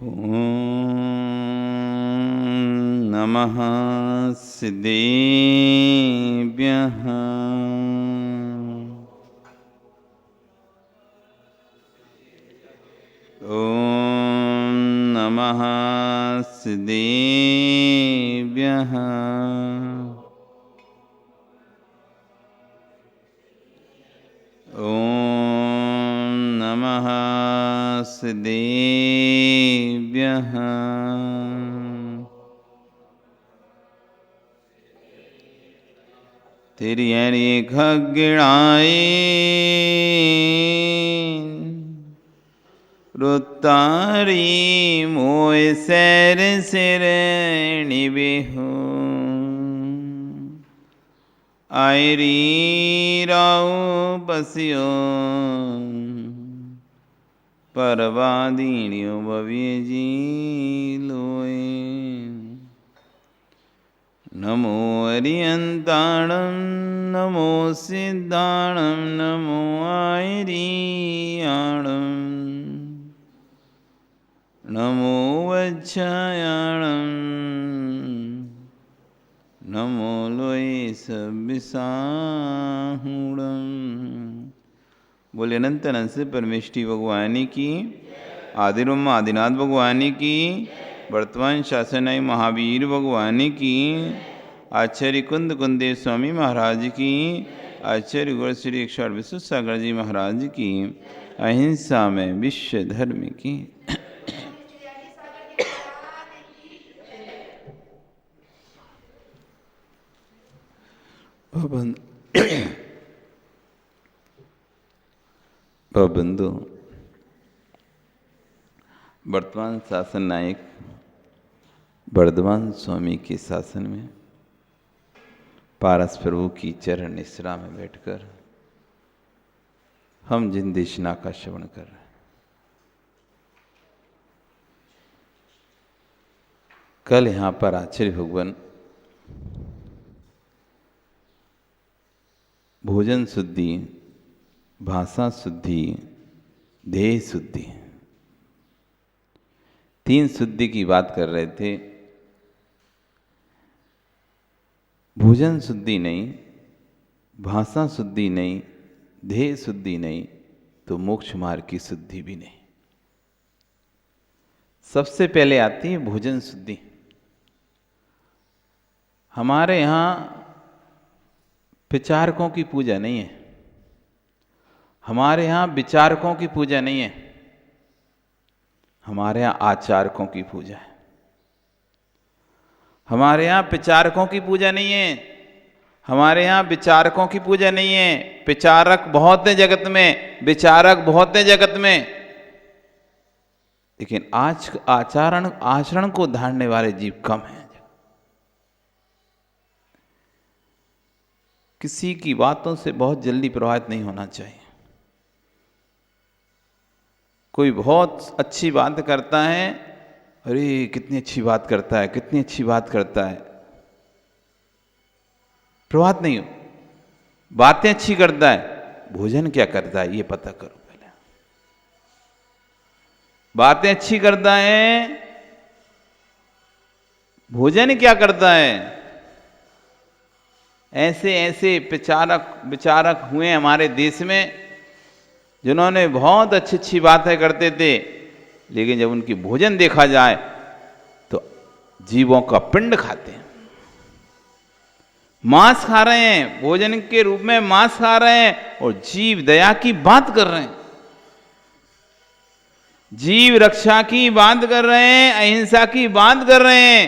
ॐ नमः सिद्धेभ्यः। ॐ नमः सिद्धेभ्यः। ॐ नमः सिद्धेभ्यः। तिर्यणि खग्गिणाय रुत्तारी मोय सैर सिरणी बेहू आयरी राव बसियो परवादीणियो भव्य जी लोए। नमो अरियंताणं नमो सिद्धाणं नमो आयरियाणं नमो वज्रायाणं नमो लोये सब्बिसाहूणं। बोले अनंत अनंत से परमेष्टि भगवान की, आदिब्रह्म आदिनाथ भगवान की, वर्तमान शासनाई महावीर भगवान की, आचार्य कुंद कुंदेव स्वामी महाराज की, आचार्य गुरु श्री अक्षर विश्व सागर जी महाराज की, अहिंसा में विश्व धर्म की। बंधु, वर्तमान शासन नायक वर्धमान स्वामी के शासन में पारस प्रभु की चरण निश्रा में बैठकर हम जिन देशना का श्रवण कर रहे हैं, कल यहाँ पर आचार्य भगवान भोजन शुद्धि, भाषा शुद्धि, देह शुद्धि, तीन शुद्धि की बात कर रहे थे। भोजन शुद्धि नहीं, भाषा शुद्धि नहीं, देह शुद्धि नहीं, तो मोक्ष मार्ग की शुद्धि भी नहीं। सबसे पहले आती है भोजन शुद्धि। हमारे यहाँ विचारकों की पूजा नहीं है, हमारे यहाँ विचारकों की पूजा नहीं है, हमारे यहाँ आचारकों की पूजा है। हमारे यहाँ विचारकों की पूजा नहीं है, हमारे यहाँ विचारकों की पूजा नहीं है। विचारक बहुत है जगत में, विचारक बहुत है जगत में, लेकिन आज आचरण को धारने वाले जीव कम हैं। किसी की बातों से बहुत जल्दी प्रभावित नहीं होना चाहिए। कोई बहुत अच्छी बात करता है, अरे कितनी अच्छी बात करता है, कितनी अच्छी बात करता है, प्रभावित नहीं हो। बातें अच्छी करता है, भोजन क्या करता है ये पता करो पहले। बातें अच्छी करता है, भोजन क्या करता है। ऐसे ऐसे विचारक हुए हमारे देश में, जिन्होंने बहुत अच्छी अच्छी बातें करते थे, लेकिन जब उनकी भोजन देखा जाए तो जीवों का पिंड खाते हैं, मांस खा रहे हैं, भोजन के रूप में मांस खा रहे हैं, और जीव दया की बात कर रहे हैं, जीव रक्षा की बात कर रहे हैं, अहिंसा की बात कर रहे हैं,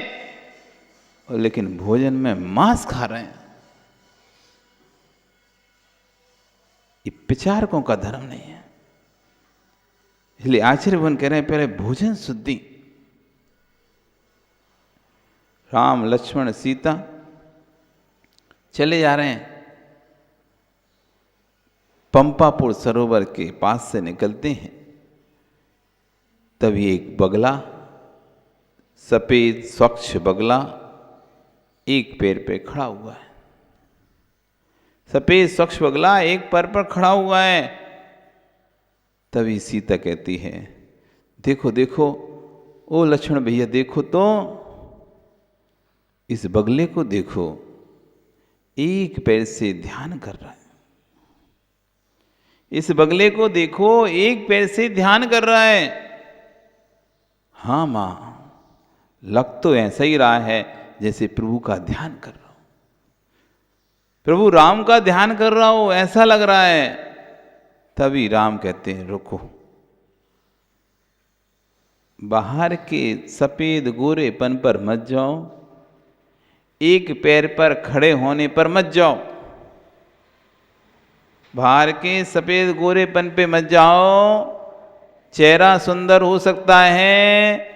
और लेकिन भोजन में मांस खा रहे हैं। ये विचारकों का धर्म नहीं है। इसलिए आचार्य भगवान कह रहे हैं पहले भोजन शुद्धि। राम लक्ष्मण सीता चले जा रहे हैं, पंपापुर सरोवर के पास से निकलते हैं, तभी एक बगला, सफेद स्वच्छ बगला एक पैर पे खड़ा हुआ है। सफेद स्वच्छ बगला एक पैर पर खड़ा हुआ है। तभी सीता कहती है, देखो देखो ओ लक्ष्मण भैया देखो तो, इस बगले को देखो, एक पैर से ध्यान कर रहा है। इस बगले को देखो, एक पैर से ध्यान कर रहा है। हाँ मां, लग तो ऐसा ही रहा है जैसे प्रभु का ध्यान कर रहा हूं, प्रभु राम का ध्यान कर रहा हो, ऐसा लग रहा है। तभी राम कहते हैं रुको, बाहर के सफेद गोरेपन पर मत जाओ, एक पैर पर खड़े होने पर मत जाओ, बाहर के सफेद गोरेपन पे मत जाओ। चेहरा सुंदर हो सकता है,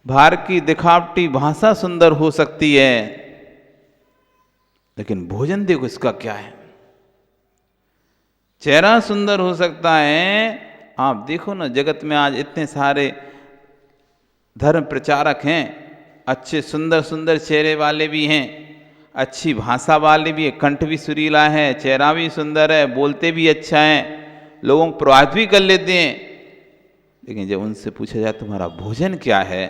बाहर की दिखावटी भाषा सुंदर हो सकती है, लेकिन भोजन देखो इसका क्या है। चेहरा सुंदर हो सकता है, आप देखो ना जगत में आज इतने सारे धर्म प्रचारक हैं, अच्छे सुंदर सुंदर चेहरे वाले भी हैं, अच्छी भाषा वाले भी है, कंठ भी सुरीला है, चेहरा भी सुंदर है, बोलते भी अच्छा है, लोगों को प्रभावित भी कर लेते हैं। लेकिन जब उनसे पूछा जाए तुम्हारा भोजन क्या है,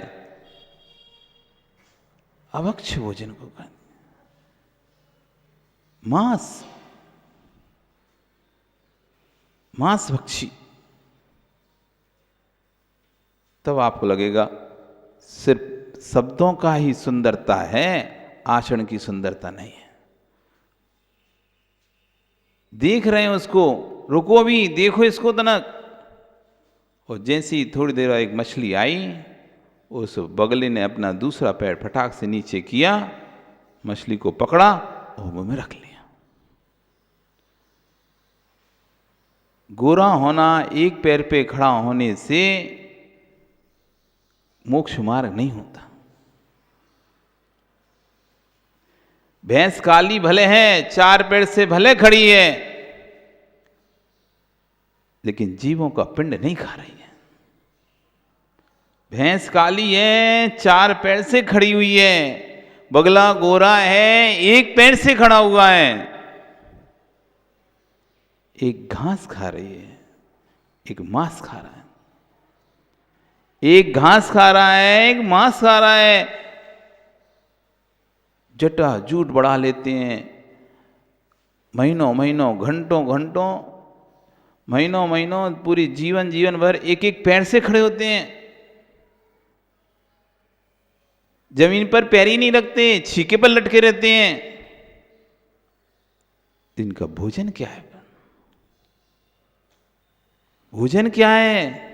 अभक्ष्य भोजन को कहते, मांस भक्षी, तब आपको लगेगा सिर्फ शब्दों का ही सुंदरता है, आचरण की सुंदरता नहीं है। देख रहे हैं उसको, रुको भी, देखो इसको तनक। और जैसी थोड़ी देर एक मछली आई, उस बगले ने अपना दूसरा पैर फटाक से नीचे किया, मछली को पकड़ा और मुंह में रख लिया। गोरा होना, एक पैर पे खड़ा होने से मोक्ष मार्ग नहीं होता। भैंस काली भले है, चार पैर से भले खड़ी है, लेकिन जीवों का पिंड नहीं खा रही है। भैंस काली है, चार पैर से खड़ी हुई है, बगला गोरा है, एक पैर से खड़ा हुआ है। एक घास खा रही है, एक मांस खा रहा है। एक घास खा रहा है, एक मांस खा रहा है। जटा झूठ बढ़ा लेते हैं, महीनों महीनों, घंटों घंटों, महीनों महीनों, पूरी जीवन भर एक एक पैर से खड़े होते हैं, जमीन पर पैर ही नहीं रखते, छीके पर लटके रहते हैं। इनका भोजन क्या है? भोजन क्या है?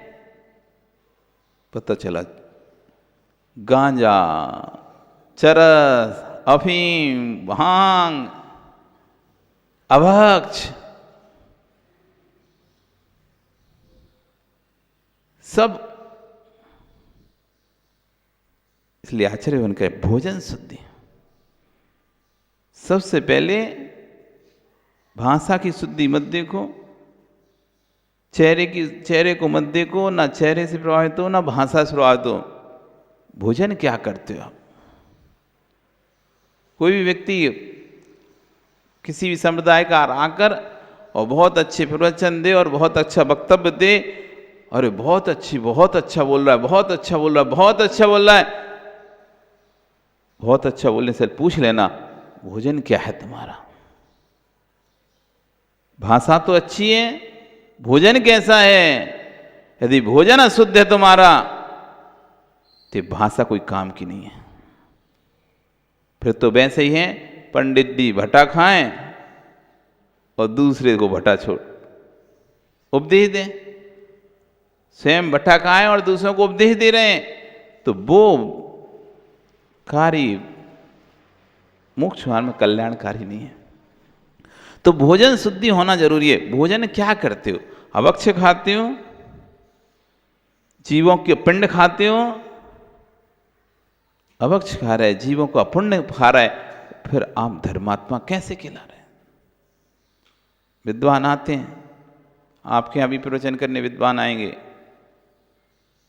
पता चला गांजा, चरस, अफीम, भांग, अभक्ष, सब। इसलिए आचार्य उनका भोजन शुद्धि। सबसे पहले भाषा की शुद्धि मत देखो, चेहरे को मत देखो, ना चेहरे से प्रभावित हो, ना भाषा से प्रभावित हो। भोजन क्या करते हो आप? कोई भी व्यक्ति किसी भी संप्रदाय का आकर और बहुत अच्छे प्रवचन दे और बहुत अच्छा वक्तव्य दे, अरे बहुत अच्छा बोल रहा है, बहुत अच्छा बोल रहा है, बहुत अच्छा बोल रहा है, बहुत अच्छा बोलने से पूछ लेना भोजन क्या है तुम्हारा? भाषा तो अच्छी है, भोजन कैसा है? यदि भोजन अशुद्ध है तुम्हारा तो भाषा कोई काम की नहीं है। फिर तो वैसे ही है, पंडित जी भट्टा खाएं और दूसरे को भट्टा छोड़ उपदेश दें। स्वयं भट्टा खाएं और दूसरों को उपदेश दे रहे हैं, तो वो कार्य मोक्ष मार्ग में कल्याणकारी नहीं है। तो भोजन शुद्धि होना जरूरी है। भोजन क्या करते हो? अभक्ष्य खाते हो, जीवों के पिंड खाते हो। अभक्ष्य खा रहा है, जीवों का पुण्य खा रहा है, फिर आप धर्मात्मा कैसे कहला रहे हैं? विद्वान आते हैं आपके यहाँ भी प्रवचन करने, विद्वान आएंगे।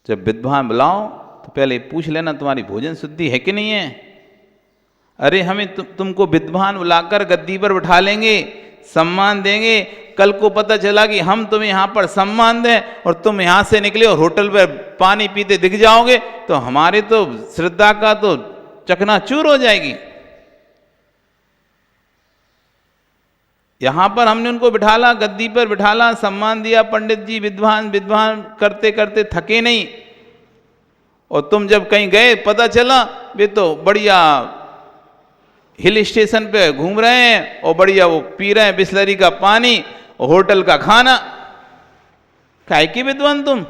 जब विद्वान बुलाओ तो पहले पूछ लेना तुम्हारी भोजन शुद्धि है कि नहीं है। अरे हमें तुमको विद्वान बुलाकर गद्दी पर बिठा लेंगे, सम्मान देंगे, कल को पता चला कि हम तुम्हें यहाँ पर सम्मान दें और तुम यहाँ से निकले और होटल पर पानी पीते दिख जाओगे, तो हमारे तो श्रद्धा का तो चकनाचूर हो जाएगी। यहाँ पर हमने उनको बिठाला, गद्दी पर बिठाला, सम्मान दिया, पंडित जी विद्वान विद्वान करते करते थके नहीं, और तुम जब कहीं गए पता चला वे तो बढ़िया हिल स्टेशन पे घूम रहे हैं और बढ़िया वो पी रहे हैं बिस्लरी का पानी और होटल का खाना। काहे के विद्वान तुम?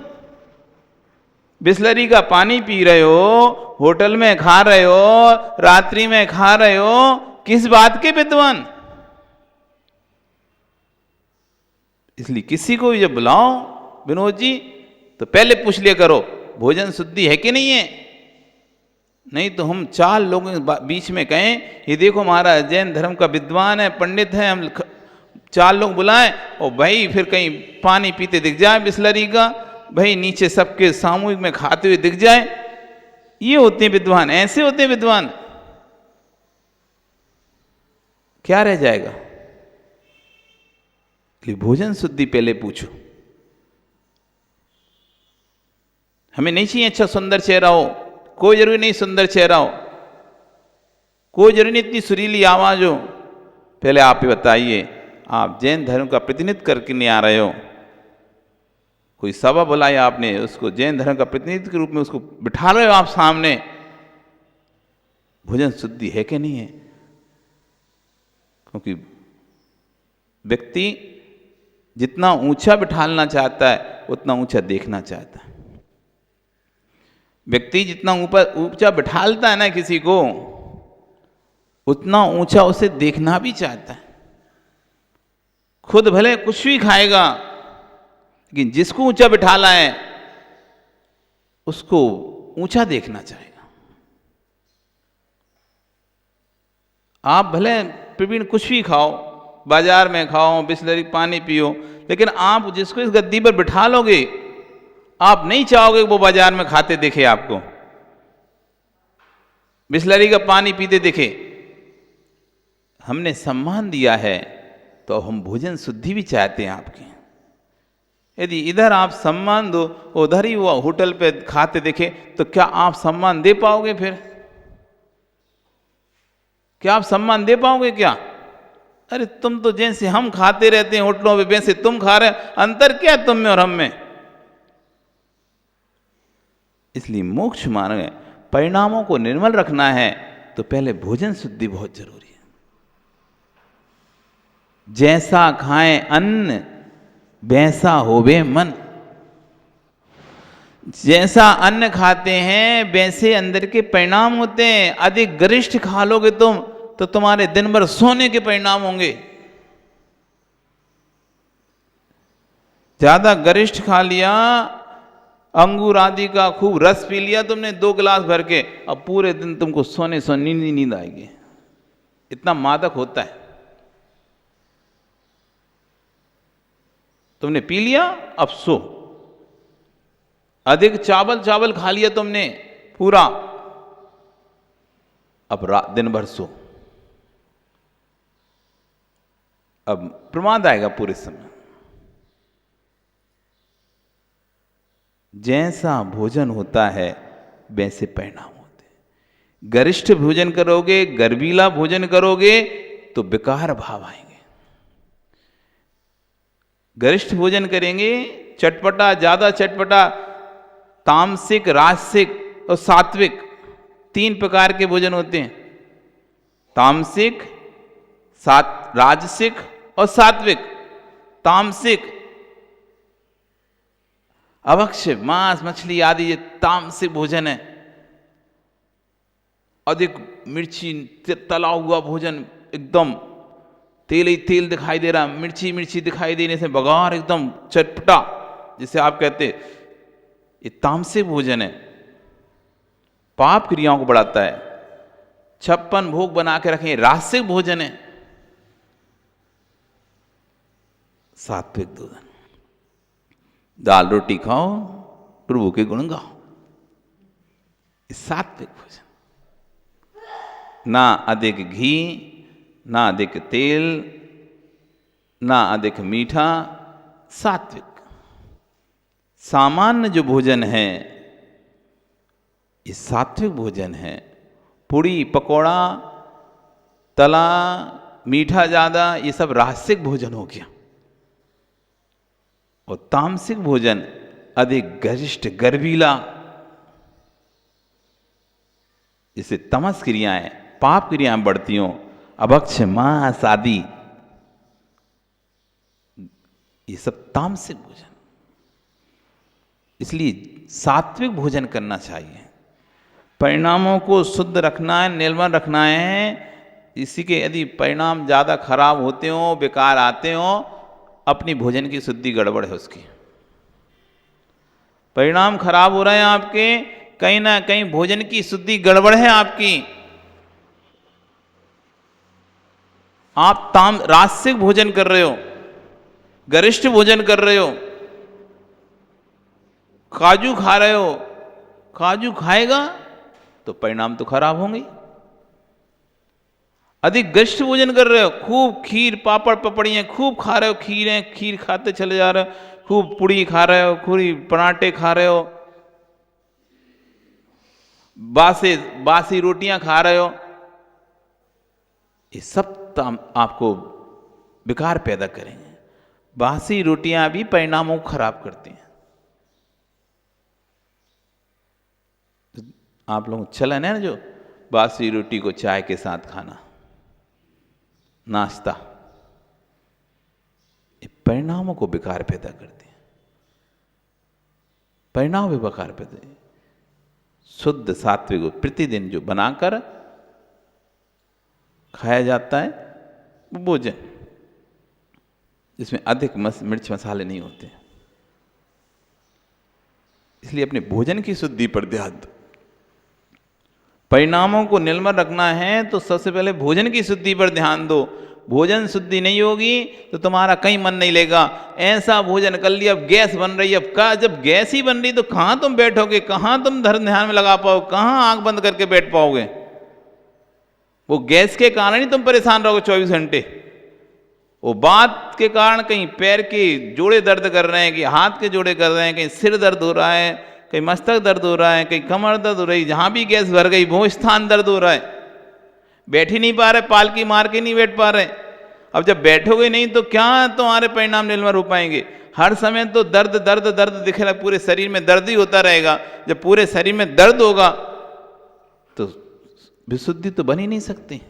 बिस्लरी का पानी पी रहे हो, होटल में खा रहे हो, रात्रि में खा रहे हो, किस बात के विद्वान? इसलिए किसी को जब बुलाओ विनोद जी तो पहले पूछ लिया करो भोजन शुद्धि है कि नहीं है। नहीं तो हम 4 लोगों के बीच में कहें ये देखो महाराज जैन धर्म का विद्वान है, पंडित है, हम 4 लोग बुलाएं और भाई फिर कहीं पानी पीते दिख जाए बिस्लरी का, भाई नीचे सबके सामूहिक में खाते हुए दिख जाए, ये होते हैं विद्वान, ऐसे होते हैं विद्वान। क्या रह जाएगा? भोजन शुद्धि पहले पूछो। हमें नहीं चाहिए अच्छा सुंदर चेहरा हो, कोई जरूरी नहीं सुंदर चेहरा हो, कोई जरूरी नहीं इतनी सुरीली आवाज हो। पहले आप ही बताइए, आप जैन धर्म का प्रतिनिधित्व करके नहीं आ रहे हो, कोई सभा बुलाया आपने, उसको जैन धर्म का प्रतिनिधित्व के रूप में उसको बिठा रहे हो आप सामने, भोजन शुद्धि है कि नहीं है? क्योंकि व्यक्ति जितना ऊंचा बिठालना चाहता है उतना ऊंचा देखना चाहता है। व्यक्ति जितना ऊंचा बिठालता है ना किसी को, उतना ऊंचा उसे देखना भी चाहता है। खुद भले कुछ भी खाएगा, लेकिन जिसको ऊंचा बिठाला है उसको ऊंचा देखना चाहेगा। आप भले प्रवीण कुछ भी खाओ, बाजार में खाओ, बिस्लरी पानी पियो, लेकिन आप जिसको इस गद्दी पर बिठा लोगे, आप नहीं चाहोगे वो बाजार में खाते दिखे, आपको बिस्लरी का पानी पीते दिखे। हमने सम्मान दिया है तो हम भोजन शुद्धि भी चाहते हैं आपके। यदि इधर आप सम्मान दो, उधर ही वो होटल पे खाते दिखे, तो क्या आप सम्मान दे पाओगे? फिर क्या आप सम्मान दे पाओगे क्या? अरे तुम तो जैसे हम खाते रहते हैं होटलों पे वैसे तुम खा रहे, अंतर क्या तुम में और हम में? इसलिए मोक्ष मार्ग है, परिणामों को निर्मल रखना है तो पहले भोजन शुद्धि बहुत जरूरी है। जैसा खाएं अन्न वैसा होवे मन। जैसा अन्न खाते हैं वैसे अंदर के परिणाम होते हैं। अधिक गरिष्ठ खा लोगे तुम तो तुम्हारे दिन भर सोने के परिणाम होंगे। ज्यादा गरिष्ठ खा लिया, अंगूर आदि का खूब रस पी लिया तुमने 2 गिलास भर के, अब पूरे दिन तुमको सोने नींद आएगी, इतना मादक होता है। तुमने पी लिया, अब सो। अधिक चावल खा लिया तुमने पूरा, अब दिन भर सो, अब प्रमाद आएगा पूरे समय। जैसा भोजन होता है वैसे परिणाम होते हैं। गरिष्ठ भोजन करोगे, गर्वीला भोजन करोगे तो विकार भाव आएंगे। गरिष्ठ भोजन करेंगे, चटपटा, ज्यादा चटपटा, तामसिक, राजसिक और सात्विक 3 प्रकार के भोजन होते हैं। तामसिक, राजसिक और सात्विक। तामसिक अभक्ष्य, मांस मछली आदि ये तामसिक भोजन है। अधिक मिर्ची तला हुआ भोजन, एकदम तेल ही तेल दिखाई दे रहा, मिर्ची दिखाई देने से बघार एकदम चटपटा, जिसे आप कहते ये तामसिक भोजन है। पाप क्रियाओं को बढ़ाता है। 56 भोग बना के रखें, राजसिक भोजन है। सात्विक भोजन, दाल रोटी खाओ, प्रभु के गुण गाओ, सात्विक भोजन। ना अधिक घी, ना अधिक तेल, ना अधिक मीठा, सात्विक। सामान्य जो भोजन है ये सात्विक भोजन है। पूड़ी पकौड़ा, तला, मीठा ज़्यादा, ये सब राजसिक भोजन हो गया। और तामसिक भोजन अधिक गरिष्ठ गर्वीला, जिससे तमस क्रियाएं, पाप क्रियाएं बढ़ती हों, अभक्ष, मांस आदि, ये सब तामसिक भोजन। इसलिए सात्विक भोजन करना चाहिए। परिणामों को शुद्ध रखना है, निर्मल रखना है। इसी के यदि परिणाम ज़्यादा खराब होते हों, बेकार आते हों, अपनी भोजन की शुद्धि गड़बड़ है उसकी। परिणाम खराब हो रहे हैं आपके, कहीं ना कहीं भोजन की शुद्धि गड़बड़ है आपकी। आप राजसिक भोजन कर रहे हो, गरिष्ठ भोजन कर रहे हो, काजू खा रहे हो, काजू खाएगा तो परिणाम तो खराब होंगे। अधिक गरिष्ठ भोजन कर रहे हो, खूब खीर पापड़ पपड़ियाँ खूब खा रहे हो, खीर खाते चले जा रहे हो, खूब पूड़ी खा रहे हो, पूरी पराठे खा रहे हो, बासी रोटियां खा रहे हो, ये सब आपको विकार पैदा करेंगे। बासी रोटियां भी परिणामों को खराब करती हैं। आप लोग चलन है ना, जो बासी रोटी को चाय के साथ खाना, नाश्ता, ये परिणामों को विकार पैदा करते हैं। परिणाम भी विकार पैदा। शुद्ध सात्विक प्रतिदिन जो बनाकर खाया जाता है वो भोजन, जिसमें अधिक मिर्च मसाले नहीं होते। इसलिए अपने भोजन की शुद्धि पर ध्यान दो। परिणामों को निर्मल रखना है तो सबसे पहले भोजन की शुद्धि पर ध्यान दो। भोजन शुद्धि नहीं होगी तो तुम्हारा कहीं मन नहीं लेगा। ऐसा भोजन कर लिया, अब गैस बन रही है, अब का जब गैस ही बन रही तो कहाँ तुम बैठोगे, कहाँ तुम धर्म ध्यान में लगा पाओगे, कहाँ आंख बंद करके बैठ पाओगे। वो गैस के कारण ही तुम परेशान रहोगे 24 घंटे। वो बात के कारण कहीं पैर के जोड़े दर्द कर रहे हैं, कि हाथ के जोड़े कर रहे हैं, कहीं सिर दर्द हो रहा है, कहीं मस्तक दर्द हो रहा है, कहीं कमर दर्द हो रही है, जहाँ भी गैस भर गई वो स्थान दर्द हो रहा है, बैठ ही नहीं पा रहे, पालकी मार के नहीं बैठ पा रहे। अब जब बैठोगे नहीं तो क्या तुम्हारे परिणाम निर्मल हो पाएंगे। हर समय तो दर्द दर्द दर्द दिखेगा, पूरे शरीर में दर्द ही होता रहेगा। जब पूरे शरीर में दर्द होगा तो विशुद्धि तो बन ही नहीं सकती।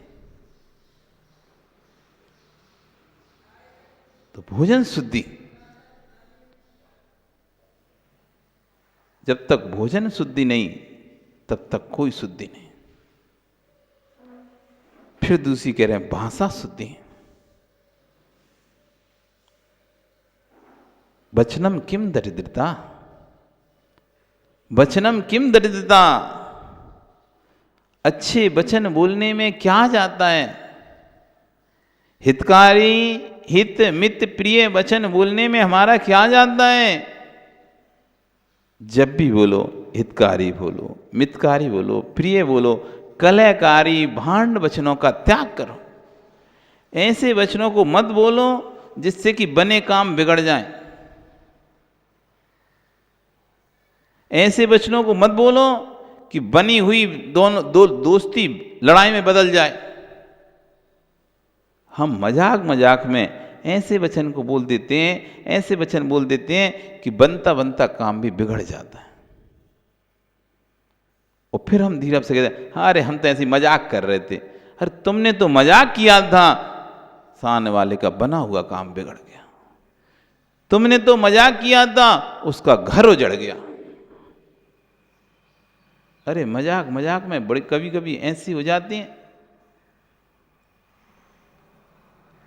तो भोजन शुद्धि, जब तक भोजन शुद्धि नहीं तब तक कोई शुद्धि नहीं। फिर दूसरी कह रहे हैं भाषा शुद्धि। वचनम किम दरिद्रता, वचनम किम दरिद्रता, अच्छे वचन बोलने में क्या जाता है। हितकारी, हित मित प्रिय वचन बोलने में हमारा क्या जाता है। जब भी बोलो हितकारी बोलो, मितकारी बोलो, प्रिय बोलो, कलहकारी भांड वचनों का त्याग करो। ऐसे वचनों को मत बोलो जिससे कि बने काम बिगड़ जाएं। ऐसे वचनों को मत बोलो कि बनी हुई दोस्ती लड़ाई में बदल जाए। हम मजाक मजाक में ऐसे वचन को बोल देते हैं, ऐसे वचन बोल देते हैं कि बनता बनता काम भी बिगड़ जाता है। और फिर हम धीरे से कहते हैं अरे हम तो ऐसी मजाक कर रहे थे। अरे तुमने तो मजाक किया था, सामने वाले का बना हुआ काम बिगड़ गया। तुमने तो मजाक किया था, उसका घर उजड़ गया। अरे मजाक मजाक में बड़ी कभी कभी ऐसी हो जाती हैं,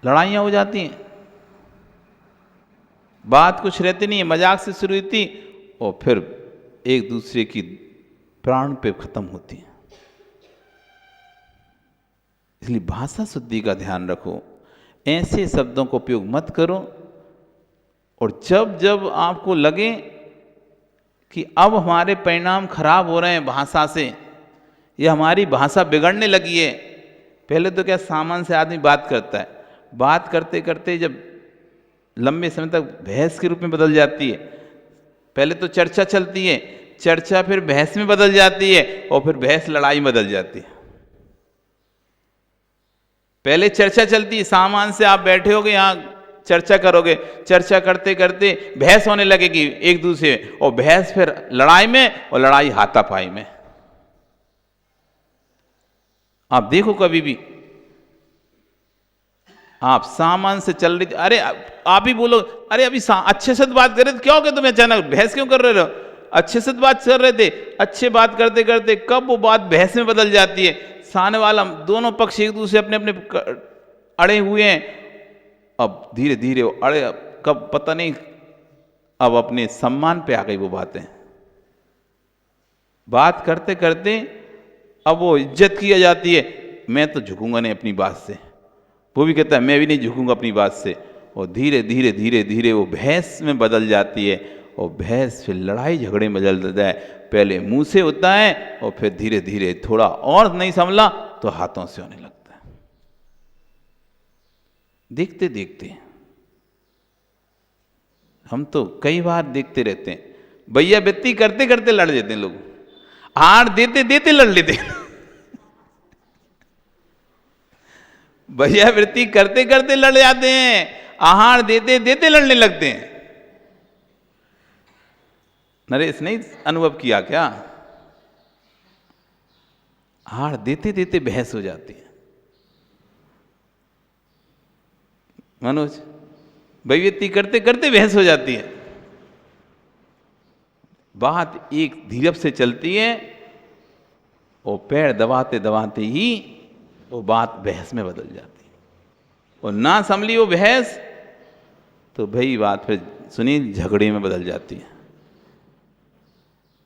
लड़ाइयाँ हो जाती हैं, बात कुछ रहती नहीं है, मजाक से शुरू हुई थी और फिर एक दूसरे की प्राण पे खत्म होती है। इसलिए भाषा शुद्धि का ध्यान रखो, ऐसे शब्दों का उपयोग मत करो। और जब जब आपको लगे कि अब हमारे परिणाम खराब हो रहे हैं भाषा से, या हमारी भाषा बिगड़ने लगी है। पहले तो क्या सामान से आदमी बात करता है, बात करते करते जब लंबे समय तक बहस के रूप में बदल जाती है। पहले तो चर्चा चलती है, चर्चा फिर बहस में बदल जाती है, और फिर बहस लड़ाई में बदल जाती है। पहले चर्चा चलती है, सामान से आप बैठे होगे यहाँ चर्चा करोगे, चर्चा करते करते बहस होने लगेगी एक दूसरे, और बहस फिर लड़ाई में, और लड़ाई हाथापाई में। आप देखो कभी भी आप सामान से चल रही, अरे आप ही बोलो, अरे अभी अच्छे से बात कर रहे थे, क्या हो गया तुम्हें अचानक बहस क्यों कर रहे हो? अच्छे से बात कर रहे थे, अच्छे बात करते करते कब वो बात बहस में बदल जाती है। सामने वाला, दोनों पक्ष एक दूसरे अपने अपने अड़े हुए हैं, अब धीरे धीरे अड़े, कब पता नहीं, अब अपने सम्मान पे आ गई वो बातें। बात करते करते अब वो इज्जत की जाती है, मैं तो झुकूंगा नहीं अपनी बात से, वो भी कहता है मैं भी नहीं झुकूंगा अपनी बात से, और धीरे धीरे धीरे धीरे वो बहस में बदल जाती है, और बहस फिर लड़ाई झगड़े में बदल जाता है। पहले मुंह से होता है, और फिर धीरे धीरे थोड़ा और नहीं संभला तो हाथों से होने लगता है। देखते देखते हम तो कई बार देखते रहते हैं, भैया वित्ती करते करते लड़ जाते हैं लोग, हार देते देते लड़ लेते हैं। भैया वृत्ति करते करते लड़ जाते हैं, आहार देते देते लड़ने लगते हैं। नरेश नहीं अनुभव किया क्या? आहार देते देते बहस हो जाती है। मनोज, वृत्ति करते करते बहस हो जाती है। बात एक धीरज से चलती है, और पैर दबाते दबाते ही वो बात बहस में बदल जाती है, और ना संभली वो बहस तो भाई बात फिर सुनील झगड़े में बदल जाती है,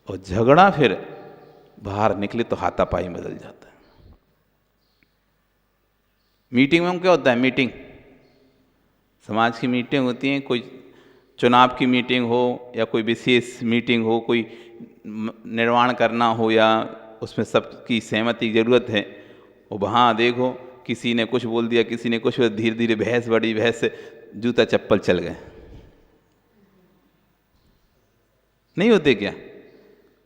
और झगड़ा फिर बाहर निकले तो हाथापाई में बदल जाता है। मीटिंग में क्या होता है? मीटिंग, समाज की मीटिंग होती है, कोई चुनाव की मीटिंग हो या कोई विशेष मीटिंग हो, कोई निर्माण करना हो, या उसमें सबकी सहमति की जरूरत है, और वहाँ देखो किसी ने कुछ बोल दिया, किसी ने कुछ, धीरे धीरे बहस बढ़ी, बहस से जूता चप्पल चल गए। नहीं होते क्या?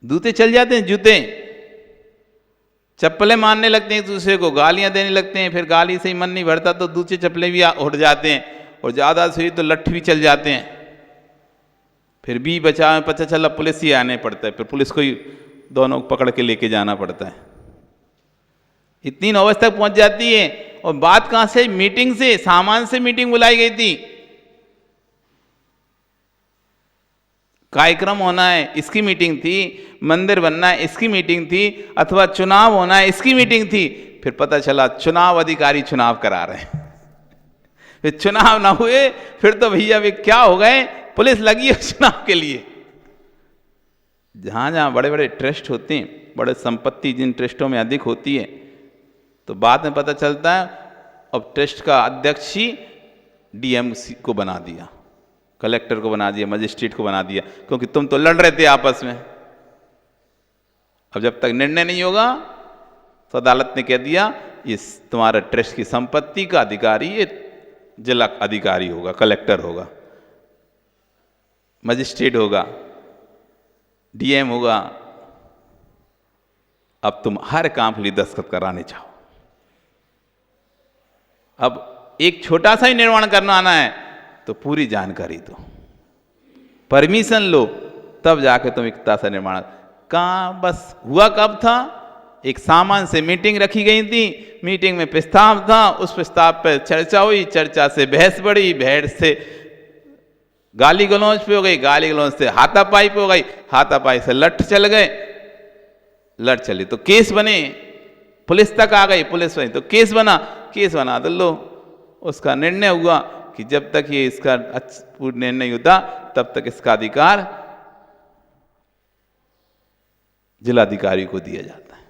जूते चल जाते हैं, जूते चप्पलें मारने लगते हैं एक दूसरे को, गालियां देने लगते हैं, फिर गाली से ही मन नहीं भरता तो दूसरे चप्पलें भी उठ जाते हैं, और ज़्यादा से तो लठ भी चल जाते हैं। फिर भी बचा पता चला पुलिस ही आने पड़ता है, फिर पुलिस को ही दोनों को पकड़ के लेके जाना पड़ता है। इतनी नौबत तक पहुंच जाती है। और बात कहां से? मीटिंग से, सामान से मीटिंग बुलाई गई थी, कार्यक्रम होना है इसकी मीटिंग थी, मंदिर बनना है इसकी मीटिंग थी, अथवा चुनाव होना है इसकी मीटिंग थी। फिर पता चला चुनाव अधिकारी चुनाव करा रहे हैं। फिर चुनाव ना हुए, फिर तो भैया वे क्या हो गए, पुलिस लगी है चुनाव के लिए। जहां जहां बड़े बड़े ट्रस्ट होते हैं, बड़े संपत्ति जिन ट्रस्टों में अधिक होती है, तो बाद में पता चलता है अब ट्रस्ट का अध्यक्ष ही डीएम को बना दिया, कलेक्टर को बना दिया, मजिस्ट्रेट को बना दिया, क्योंकि तुम तो लड़ रहे थे आपस में। अब जब तक निर्णय नहीं होगा तो अदालत ने कह दिया ये तुम्हारा ट्रस्ट की संपत्ति का अधिकारी ये जिला अधिकारी होगा, कलेक्टर होगा, मजिस्ट्रेट होगा, डीएम होगा। अब तुम हर काम के लिए दस्तखत कराने चाहो। अब एक छोटा सा ही निर्माण करना आना है तो पूरी जानकारी दो, परमिशन लो, तब जाके तुम इतना सा निर्माण। कहाँ बस हुआ कब था? एक सामान से मीटिंग रखी गई थी, मीटिंग में प्रस्ताव था, उस प्रस्ताव पर चर्चा हुई, चर्चा से बहस बढ़ी, बहस से गाली गलौज पे हो गई, गाली गलौज से हाथापाई पे हो गई, हाथापाई से लठ चल गए, लठ चली तो केस बने, पुलिस तक आ गई, पुलिस बनी तो केस बना, केस बना तो लो उसका निर्णय हुआ कि जब तक ये इसका पूर्ण निर्णय नहीं होता तब तक इसका अधिकार जिलाधिकारी को दिया जाता है।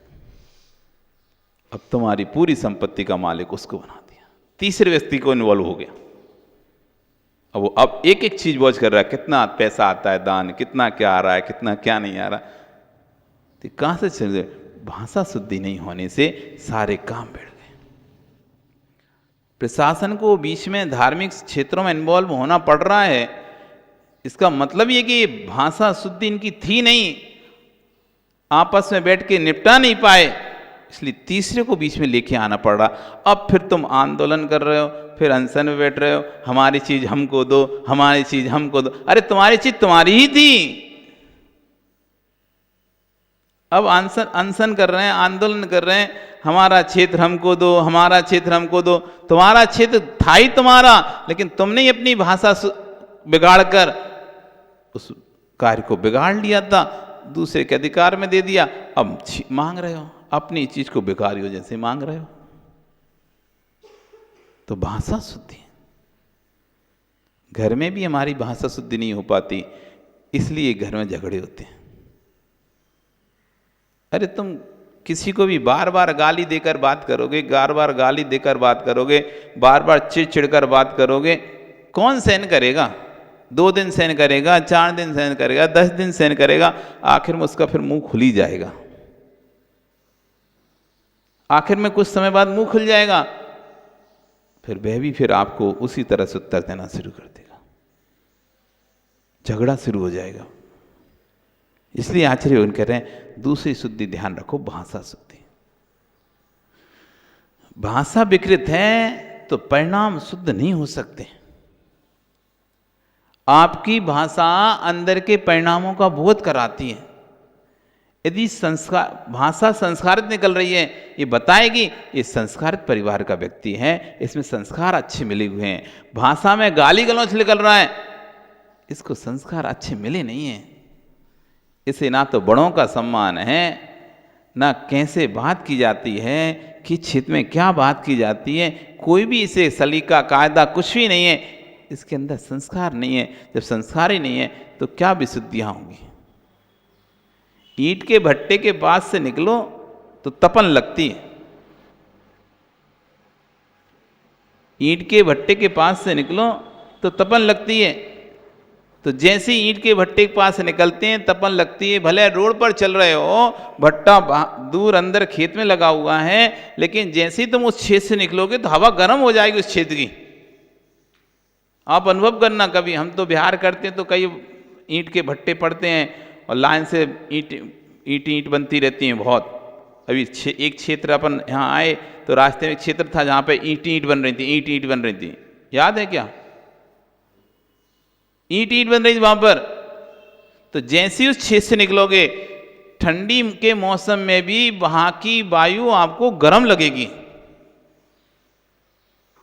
अब तुम्हारी पूरी संपत्ति का मालिक उसको बना दिया, तीसरे व्यक्ति को इन्वॉल्व हो गया। अब वो अब एक एक चीज वॉच कर रहा है, कितना पैसा आता है दान, कितना क्या आ रहा है, कितना क्या नहीं आ रहा। तो कहां से चल? भाषा शुद्धि नहीं होने से सारे काम बैठ गए। प्रशासन को बीच में धार्मिक क्षेत्रों में इन्वॉल्व होना पड़ रहा है, इसका मतलब ये कि भाषा शुद्धि इनकी थी नहीं, आपस में बैठ के निपटा नहीं पाए, इसलिए तीसरे को बीच में लेके आना पड़ रहा। अब फिर तुम आंदोलन कर रहे हो, फिर अनशन में बैठ रहे हो, हमारी चीज हमको दो, हमारी चीज हमको दो। अरे तुम्हारी चीज तुम्हारी ही थी, अब अनशन कर रहे हैं, आंदोलन कर रहे हैं, हमारा क्षेत्र हमको दो, हमारा क्षेत्र हमको दो। तुम्हारा क्षेत्र था ही तुम्हारा, लेकिन तुमने ही अपनी भाषा बिगाड़ कर उस कार्य को बिगाड़ लिया था, दूसरे के अधिकार में दे दिया। अब मांग रहे हो अपनी चीज को भिखारियों जैसे मांग रहे हो। तो भाषा शुद्धि, घर में भी हमारी भाषा शुद्धि नहीं हो पाती, इसलिए घर में झगड़े होते हैं। अरे तुम किसी को भी बार बार गाली देकर बात करोगे, बार बार गाली देकर बात करोगे, बार बार चिढ़ कर बात करोगे, कौन सहन करेगा? 2 दिन सहन करेगा, 4 दिन सहन करेगा, 10 दिन सहन करेगा, आखिर में उसका फिर मुंह खुल ही जाएगा। आखिर में कुछ समय बाद मुंह खुल जाएगा, फिर वह भी फिर आपको उसी तरह से उत्तर देना शुरू कर देगा, झगड़ा शुरू हो जाएगा। इसलिए आचार्य उन कह रहे हैं दूसरी शुद्धि ध्यान रखो, भाषा शुद्धि। भाषा विकृत है तो परिणाम शुद्ध नहीं हो सकते। आपकी भाषा अंदर के परिणामों का बोध कराती है। यदि भाषा संस्कारित निकल रही है, ये बताएगी ये संस्कारित परिवार का व्यक्ति है, इसमें संस्कार अच्छे मिले हुए हैं। भाषा में गाली गलौच निकल रहा है, इसको संस्कार अच्छे मिले नहीं है, इसे ना तो बड़ों का सम्मान है, ना कैसे बात की जाती है, किस क्षेत्र में क्या बात की जाती है, कोई भी इसे सलीका कायदा कुछ भी नहीं है, इसके अंदर संस्कार नहीं है। जब संस्कार ही नहीं है तो क्या विशुद्धियां होंगी? ईंट के भट्टे के पास से निकलो तो तपन लगती है, ईंट के भट्टे के पास से निकलो तो तपन लगती है। तो जैसे ईंट के भट्टे के पास से निकलते हैं तपन लगती है। भले रोड पर चल रहे हो, भट्टा दूर अंदर खेत में लगा हुआ है, लेकिन जैसे ही तुम उस क्षेत्र से निकलोगे तो हवा गर्म हो जाएगी उस क्षेत्र की। आप अनुभव करना, कभी हम तो बिहार करते हैं तो कई ईंट के भट्टे पड़ते हैं और लाइन से ईंट बनती रहती हैं बहुत। अभी एक क्षेत्र अपन यहाँ आए तो रास्ते में एक क्षेत्र था जहाँ पे ईंट बन रही थी, ईंट बन रही थी, याद है क्या? ईंट बन रही थी वहाँ पर। तो जैसे ही उस क्षेत्र से निकलोगे, ठंडी के मौसम में भी वहाँ की वायु आपको गर्म लगेगी,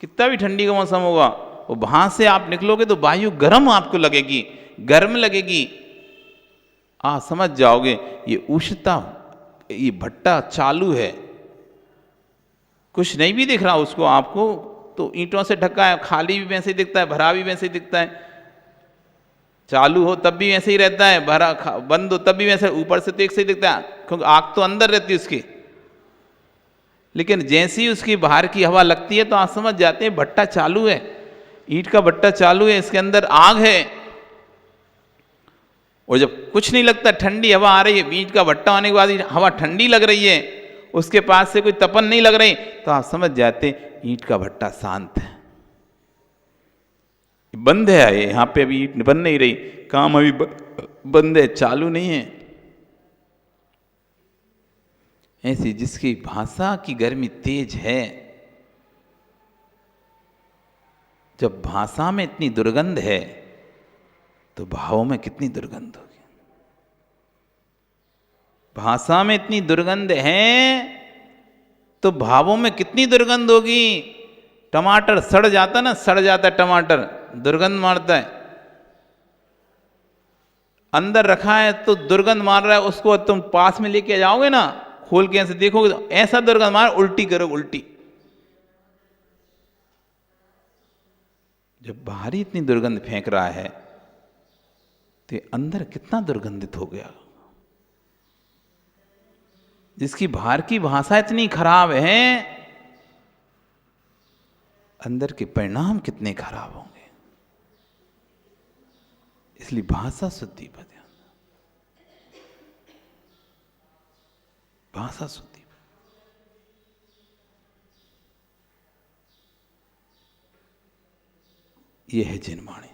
कितना भी ठंडी का मौसम होगा, वो वहाँ से आप निकलोगे तो वायु गर्म आपको लगेगी, गर्म लगेगी। समझ जाओगे ये उष्णता, ये भट्टा चालू है, कुछ नहीं भी दिख रहा उसको आपको, तो ईंटों से ढका है, खाली भी वैसे ही दिखता है, भरा भी वैसे ही दिखता है, चालू हो तब भी वैसे ही रहता है, भरा बंद हो तब भी वैसे, ऊपर से तो एक से ही दिखता है क्योंकि आग तो अंदर रहती है उसकी। लेकिन जैसे ही उसकी बाहर की हवा लगती है तो आप समझ जाते हैं भट्टा चालू है, ईंट का भट्टा चालू है, इसके अंदर आग है। और जब कुछ नहीं लगता, ठंडी हवा आ रही है, ईंट का भट्टा होने के बाद हवा ठंडी लग रही है, उसके पास से कोई तपन नहीं लग रही, तो आप समझ जाते ईंट का भट्टा शांत है, बंद है, यहाँ पे अभी ईंट बन नहीं रही, काम अभी बंद है, चालू नहीं है। ऐसी जिसकी भाषा की गर्मी तेज है, जब भाषा में इतनी दुर्गंध है तो भावों में कितनी दुर्गंध होगी? भाषा में इतनी दुर्गंध है तो भावों में कितनी दुर्गंध होगी? टमाटर सड़ जाता ना, सड़ जाता है टमाटर, दुर्गंध मारता है, अंदर रखा है तो दुर्गंध मार रहा है, उसको तुम पास में लेके जाओगे ना, खोल के ऐसे देखोगे तो ऐसा दुर्गंध मार, उल्टी करोगे, उल्टी। जब बाहरी इतनी दुर्गंध फेंक रहा है तो अंदर कितना दुर्गंधित हो गया। जिसकी बाहर की भाषा इतनी खराब है, अंदर के परिणाम कितने खराब होंगे। इसलिए भाषा शुद्धि पर ध्यान, भाषा शुद्धि। ये है जिनवाणी,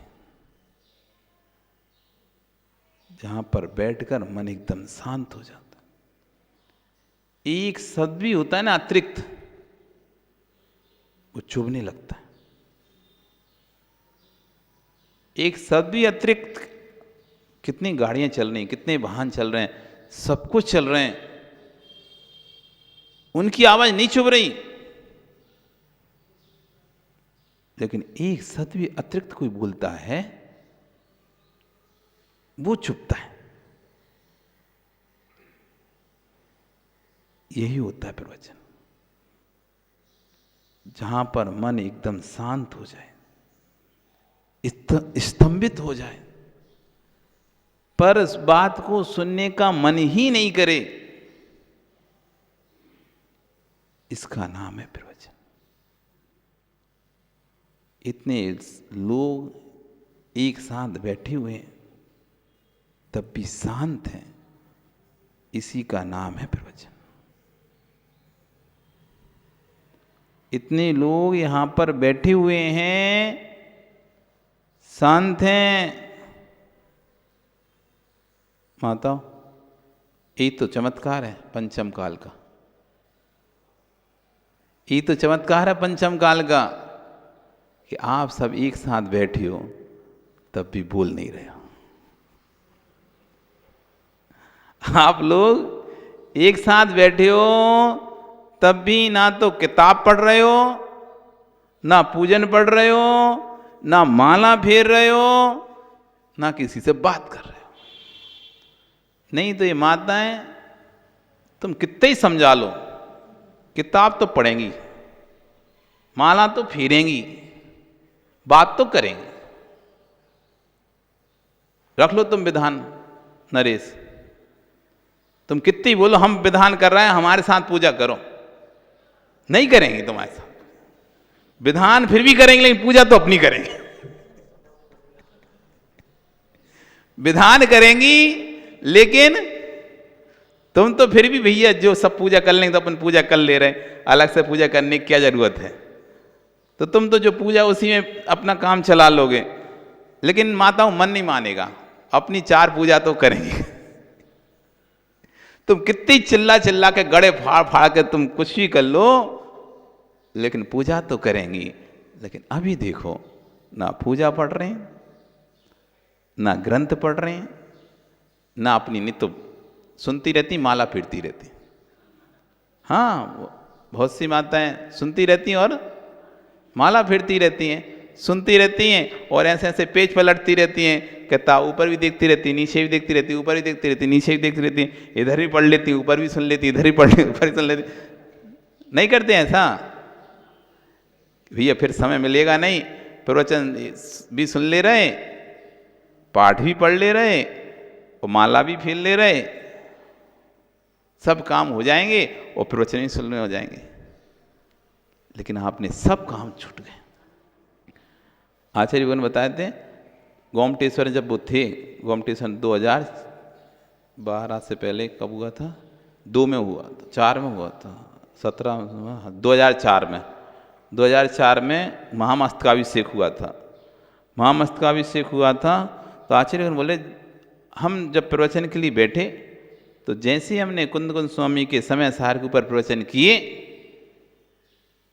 जहां पर बैठकर मन एकदम शांत हो जाता है। एक शब्द भी होता है ना अतिरिक्त, वो चुभने लगता है। एक शब्द भी अतिरिक्त, कितनी गाड़ियां चल रही हैं, कितने वाहन चल रहे हैं, सब कुछ चल रहे हैं, उनकी आवाज नहीं चुभ रही, लेकिन एक शब्द भी अतिरिक्त कोई बोलता है वो चुभता है। यही होता है प्रवचन, जहां पर मन एकदम शांत हो जाए, स्तंभित हो जाए, पर इस बात को सुनने का मन ही नहीं करे, इसका नाम है प्रवचन। इतने लोग एक साथ बैठे हुए हैं तब भी शांत हैं, इसी का नाम है प्रवचन। इतने लोग यहां पर बैठे हुए हैं, शांत हैं, माता, ये तो चमत्कार है पंचम काल का। ये तो चमत्कार है पंचम काल का कि आप सब एक साथ बैठे हो तब भी बोल नहीं रहे हो। आप लोग एक साथ बैठे हो तब भी ना तो किताब पढ़ रहे हो, ना पूजन पढ़ रहे हो, ना माला फेर रहे हो, ना किसी से बात कर रहे हो। नहीं तो ये माताएं तुम कितने ही समझा लो, किताब तो पढ़ेंगी, माला तो फेरेंगी, बात तो करेंगी। रख लो तुम विधान नरेश, तुम कितनी बोलो हम विधान कर रहे हैं, हमारे साथ पूजा करो, नहीं करेंगे तुम्हारे साथ। विधान फिर भी करेंगे लेकिन पूजा तो अपनी करेंगे। विधान करेंगी लेकिन तुम तो फिर भी भैया जो सब पूजा कर लेंगे तो अपन पूजा कर ले रहे, अलग से पूजा करने की क्या जरूरत है। तो तुम तो जो पूजा उसी में अपना काम चला लोगे, लेकिन माताओं मन नहीं मानेगा, अपनी चार पूजा तो करेंगे। तुम कितनी चिल्ला चिल्ला के गड़े फाड़ फाड़ के तुम कुछ भी कर लो, लेकिन पूजा तो करेंगी। लेकिन अभी देखो, ना पूजा पढ़ रहे हैं, ना ग्रंथ पढ़ रहे हैं, ना अपनी नित्य सुनती रहती, माला फिरती रहती। हाँ, बहुत सी माताएं सुनती रहती हैं और माला फिरती रहती हैं, सुनती रहती हैं और ऐसे ऐसे पेज पलटती रहती हैं, कहता ऊपर भी देखती रहती, नीचे भी देखती रहती, ऊपर भी देखती रहती, नीचे भी देखती रहती, इधर भी पढ़ लेती, ऊपर भी सुन लेती, इधर भी पढ़ लेती, ऊपर भी सुन लेती। नहीं करते ऐसा भैया, फिर समय मिलेगा नहीं, प्रवचन भी सुन ले रहे, पाठ भी पढ़ ले रहे और माला भी फेर ले रहे, सब काम हो जाएंगे और प्रवचन भी सुनने हो जाएंगे, लेकिन आपने सब काम छूट गए। आचार्य भगवान बताए थे, गोमटेश्वर जब वो थे, गोमटेश्वर 2012 से पहले कब हुआ था, 2 में हुआ था, 4 में हुआ था, 17 2004 में 2004 में महामस्तकाभिषेक हुआ था। महामस्तकाभिषेक हुआ था तो आचार्य बोले, हम जब प्रवचन के लिए बैठे तो जैसे ही हमने कुंद कुंद स्वामी के समय सार के ऊपर प्रवचन किए,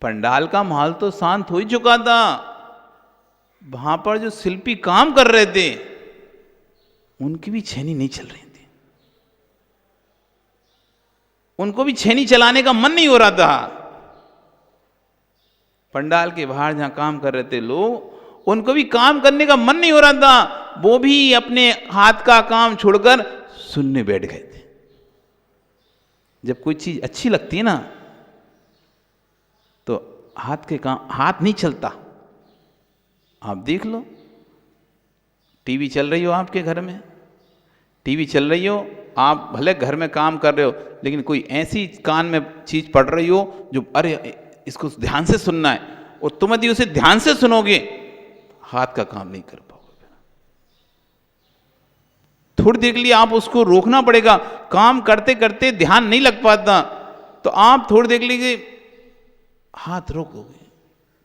पंडाल का माहौल तो शांत हो ही चुका था। वहां पर जो शिल्पी काम कर रहे थे उनकी भी छेनी नहीं चल रही थी, उनको भी छेनी चलाने का मन नहीं हो रहा था। पंडाल के बाहर जहां काम कर रहे थे लोग, उनको भी काम करने का मन नहीं हो रहा था, वो भी अपने हाथ का काम छोड़कर सुनने बैठ गए थे। जब कोई चीज अच्छी लगती है ना तो हाथ के काम, हाथ नहीं चलता। आप देख लो, टीवी चल रही हो आपके घर में, टीवी चल रही हो, आप भले घर में काम कर रहे हो, लेकिन कोई ऐसी कान में चीज पड़ रही हो जो अरे इसको ध्यान से सुनना है, और तुम यदि उसे ध्यान से सुनोगे हाथ का काम नहीं कर पाओगे। थोड़ी देर के लिए आप उसको रोकना पड़ेगा, काम करते करते ध्यान नहीं लग पाता, तो आप थोड़ी देर के लिए हाथ रोकोगे।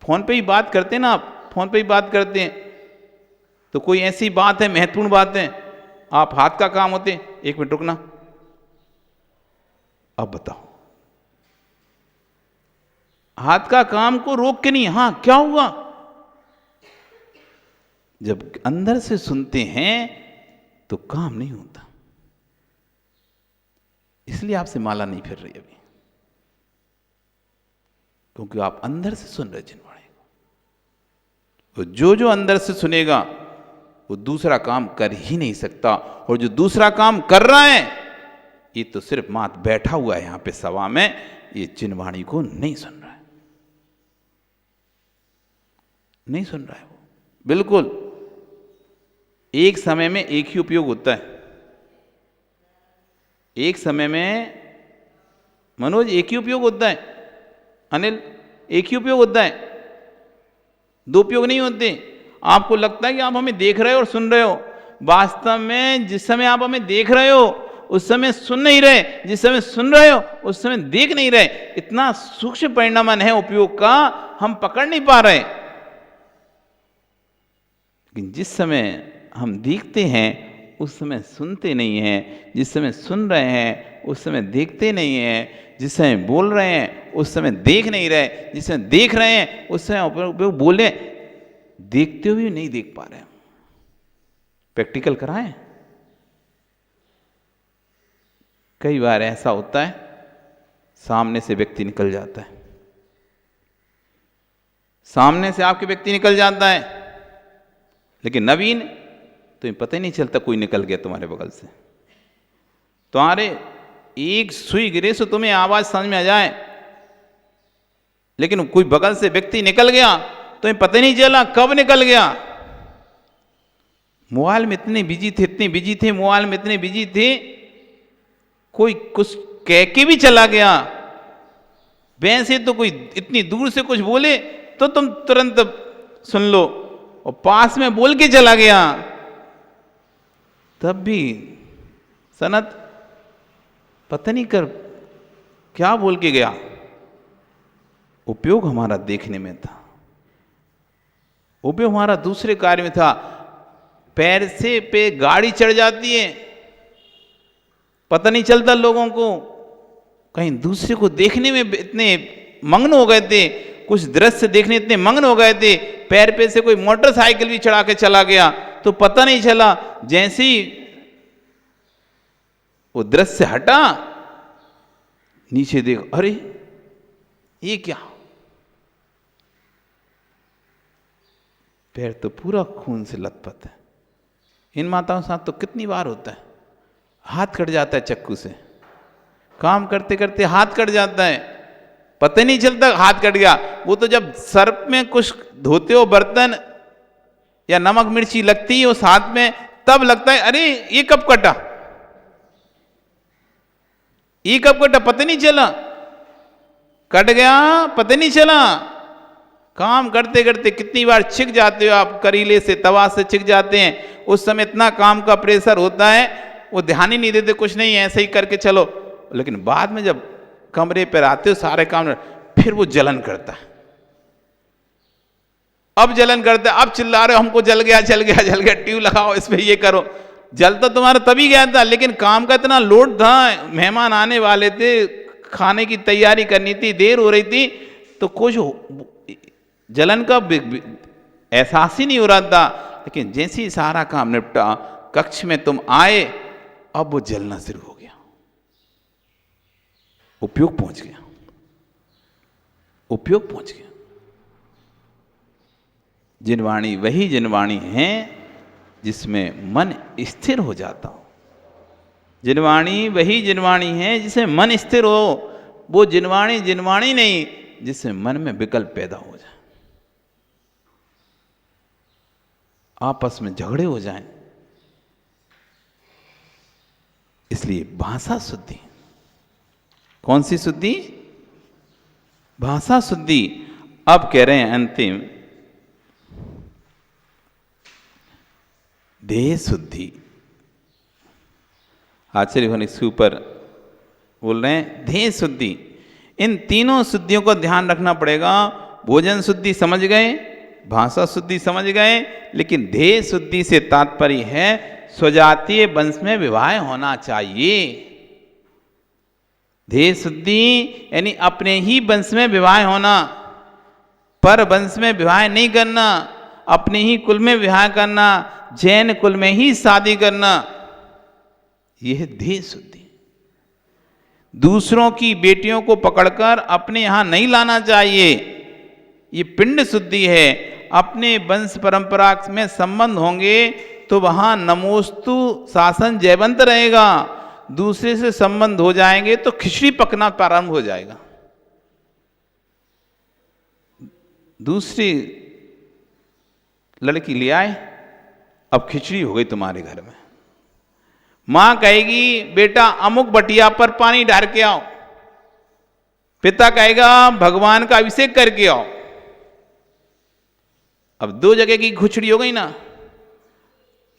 फोन पे ही बात करते हैं ना आप, फोन पे ही बात करते हैं, तो कोई ऐसी बात है, महत्वपूर्ण बात है, आप हाथ का काम होते, 1 मिनट रुकना, अब बताओ, हाथ का काम को रोक के नहीं, हाँ क्या हुआ, जब अंदर से सुनते हैं तो काम नहीं होता। इसलिए आपसे माला नहीं फिर रही अभी, क्योंकि आप अंदर से सुन रहे जिनवाणी को। तो जो अंदर से सुनेगा वो दूसरा काम कर ही नहीं सकता, और जो दूसरा काम कर रहा है ये तो सिर्फ मात बैठा हुआ है यहां पे सभा में, ये जिनवाणी को नहीं सुन रहा है, नहीं सुन रहा है वो बिल्कुल। एक समय में एक ही उपयोग होता है, एक समय में मनोज एक ही उपयोग होता है, अनिल एक ही उपयोग होता है, 2 उपयोग नहीं होते। आपको लगता है कि आप हमें देख रहे हो और सुन रहे हो, वास्तव में जिस समय आप हमें देख रहे हो उस समय सुन नहीं रहे, जिस समय सुन रहे हो उस समय देख नहीं रहे। इतना सूक्ष्म परिणामन है उपयोग का, हम पकड़ नहीं पा रहे। लेकिन जिस समय हम देखते हैं उस समय सुनते नहीं हैं, जिस समय सुन रहे हैं उस समय देखते नहीं हैं, जिस समय बोल रहे हैं उस समय देख नहीं रहे, जिस समय देख रहे हैं उस समय बोले, देखते हुए नहीं देख पा रहे। प्रैक्टिकल कराएं। कई बार ऐसा होता है, सामने से व्यक्ति निकल जाता है, सामने से आपके व्यक्ति निकल जाता है, लेकिन नवीन तुम्हें पता ही नहीं चलता कोई निकल गया तुम्हारे बगल से। तुम्हारे एक सुई गिरे से तुम्हें आवाज समझ में आ जाए, लेकिन कोई बगल से व्यक्ति निकल गया तुम्हें पता ही नहीं चला कब निकल गया। मोबाइल में इतने बिजी थे, मोबाइल में इतने बिजी थे, कोई कुछ कह के भी चला गया। वैसे तो कोई इतनी दूर से कुछ बोले तो तुम तुरंत सुन लो, और पास में बोल के चला गया तब भी सनत पता नहीं कर क्या बोल के गया। उपयोग हमारा देखने में था, उपयोग हमारा दूसरे कार्य में था। पैर से पे गाड़ी चढ़ जाती है, पता नहीं चलता लोगों को, कहीं दूसरे को देखने में इतने मग्न हो गए थे, कुछ दृश्य देखने इतने मग्न हो गए थे, पैर पे से कोई मोटरसाइकिल भी चढ़ा के चला गया तो पता नहीं चला। जैसे ही वो दृश्य हटा, नीचे देखो, अरे ये क्या, पैर तो पूरा खून से लथपथ है। इन माताओं के साथ तो कितनी बार होता है, हाथ कट जाता है चक्कू से, काम करते करते हाथ कट जाता है, पता नहीं चलता हाथ कट गया। वो तो जब सर्फ में कुछ धोते हो बर्तन या नमक मिर्ची लगती है उस हाथ में, तब लगता है अरे ये कब कटा, ये कब कटा, पता नहीं चला, कट गया पता नहीं चला। काम करते करते कितनी बार छिक जाते हो आप, करीले से तवा से छिक जाते हैं, उस समय इतना काम का प्रेशर होता है वो ध्यान ही नहीं देते, कुछ नहीं ऐसे ही करके चलो। लेकिन बाद में जब कमरे पर आते हो सारे काम, फिर वो जलन करता है, अब जलन करता है, अब चिल्ला रहे हो हमको जल गया जल गया जल गया, ट्यूब लगाओ इस पे ये करो। जल तो तुम्हारा तभी गया था, लेकिन काम का इतना लोड था, मेहमान आने वाले थे, खाने की तैयारी करनी थी, देर हो रही थी, तो कुछ जलन का एहसास ही नहीं हो रहा था। लेकिन जैसे ही सारा काम निपटा, कक्ष में तुम आए, अब वो जलना शुरू हो गया, उपयोग पहुंच गया, उपयोग पहुंच गया। जिनवाणी वही जिनवाणी है जिसमें मन स्थिर हो जाता हो, जिनवाणी वही जिनवाणी है जिसमें मन स्थिर हो। वो जिनवाणी जिनवाणी नहीं जिससे मन में विकल्प पैदा हो जाए, आपस में झगड़े हो जाएं। इसलिए भाषा शुद्धि, कौन सी शुद्धि, भाषा शुद्धि। अब कह रहे हैं अंतिम देह शुद्धि। आचार्य भगवान इसके ऊपर बोल रहे हैं देह शुद्धि। इन तीनों शुद्धियों को ध्यान रखना पड़ेगा। भोजन शुद्धि समझ गए, भाषा शुद्धि समझ गए, लेकिन ध्येय शुद्धि से तात्पर्य है स्वजातीय वंश में विवाह होना चाहिए। ध्येय शुद्धि यानी अपने ही वंश में विवाह होना, पर वंश में विवाह नहीं करना, अपने ही कुल में विवाह करना, जैन कुल में ही शादी करना, यह ध्येय शुद्धि। दूसरों की बेटियों को पकड़कर अपने यहां नहीं लाना चाहिए, ये पिंड शुद्धि है। अपने वंश परंपरा में संबंध होंगे तो वहां नमोस्तु शासन जयवंत रहेगा। दूसरे से संबंध हो जाएंगे तो खिचड़ी पकना प्रारंभ हो जाएगा। दूसरी लड़की ले आए, अब खिचड़ी हो गई तुम्हारे घर में। मां कहेगी बेटा अमुक बटिया पर पानी डाल के आओ, पिता कहेगा भगवान का अभिषेक करके आओ। अब दो जगह की खिचड़ी हो गई ना।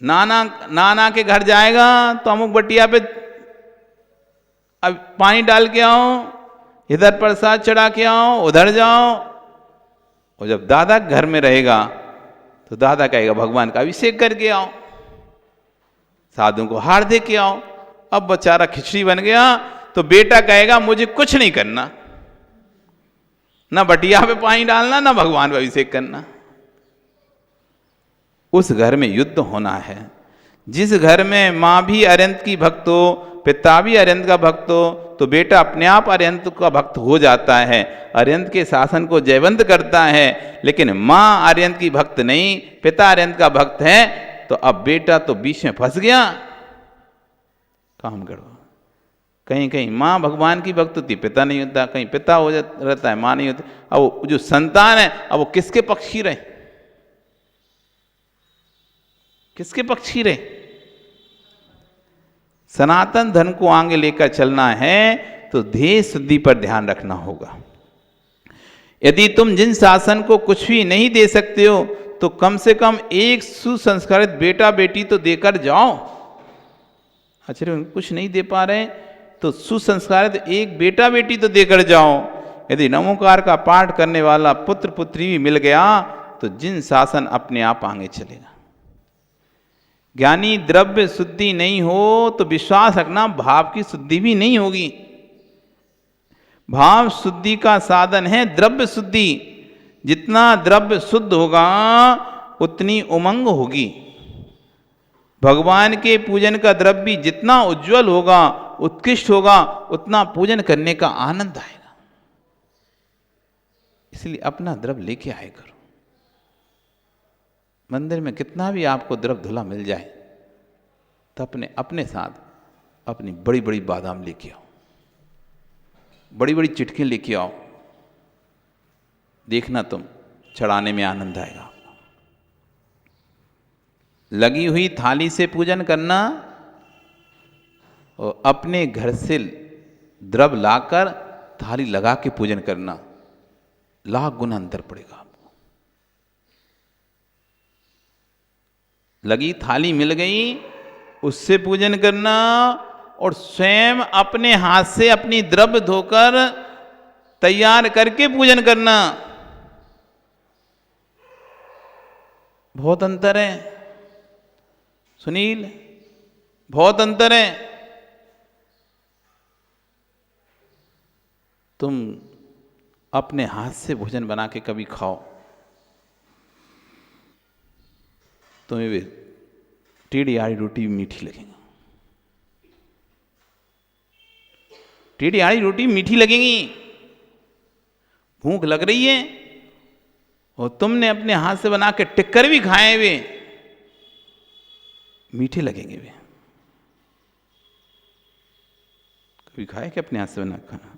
नाना के घर जाएगा तो अमुक बटिया पे अब पानी डाल के आओ, इधर प्रसाद चढ़ा के आओ, उधर जाओ। और जब दादा घर में रहेगा तो दादा कहेगा भगवान का अभिषेक करके आओ, साधु को हार दे के आओ। अब बेचारा खिचड़ी बन गया तो बेटा कहेगा मुझे कुछ नहीं करना, ना बटिया पे पानी डालना, ना भगवान का अभिषेक करना। उस घर में युद्ध होना है। जिस घर में मां भी अरिहंत की भक्त हो, पिता भी अरिहंत का भक्त हो, तो बेटा अपने आप अरिहंत का भक्त हो जाता है, अरिहंत के शासन को जयवंत करता है। लेकिन मां अरिहंत की भक्त नहीं, पिता अरिहंत का भक्त है, तो अब बेटा तो बीच में फंस गया। काम करो, कहीं कहीं मां भगवान की भक्त होती, पिता नहीं होता, कहीं पिता हो रहता है, मां नहीं होती। अब वो जो संतान है, अब वो किसके पक्षी रहे, किसके पक्षी रहे? सनातन धर्म को आगे लेकर चलना है तो ध्येय शुद्धि पर ध्यान रखना होगा। यदि तुम जिन शासन को कुछ भी नहीं दे सकते हो तो कम से कम एक सुसंस्कारित बेटा बेटी तो देकर जाओ। अच्छा कुछ नहीं दे पा रहे तो सुसंस्कारित एक बेटा बेटी तो देकर जाओ। यदि नमोकार का पाठ करने वाला पुत्र पुत्री भी मिल गया तो जिन शासन अपने आप आगे चलेगा। ज्ञानी द्रव्य शुद्धि नहीं हो तो विश्वास रखना भाव की शुद्धि भी नहीं होगी। भाव शुद्धि का साधन है द्रव्य शुद्धि। जितना द्रव्य शुद्ध होगा उतनी उमंग होगी। भगवान के पूजन का द्रव्य जितना उज्जवल होगा, उत्कृष्ट होगा, उतना पूजन करने का आनंद आएगा। इसलिए अपना द्रव्य लेके आए करो। मंदिर में कितना भी आपको द्रव्य धुला मिल जाए तो अपने साथ अपनी बड़ी बड़ी बादाम लेके आओ, बड़ी बड़ी चिटकी लेके आओ। देखना तुम चढ़ाने में आनंद आएगा। लगी हुई थाली से पूजन करना और अपने घर से द्रव्य लाकर थाली लगा के पूजन करना, लाख गुना अंतर पड़ेगा। लगी थाली मिल गई उससे पूजन करना और स्वयं अपने हाथ से अपनी द्रव्य धोकर तैयार करके पूजन करना, बहुत अंतर है सुनील, बहुत अंतर है। तुम अपने हाथ से भोजन बना के कभी खाओ, तुम्हें भी टेढ़ी आड़ी रोटी भी मीठी लगेगी। टेढ़ी आड़ी रोटी मीठी लगेगी। भूख लग रही है और तुमने अपने हाथ से बना के टिक्कर भी खाए हुए, मीठे लगेंगे वे। कभी खाए कि अपने हाथ से बना खाना?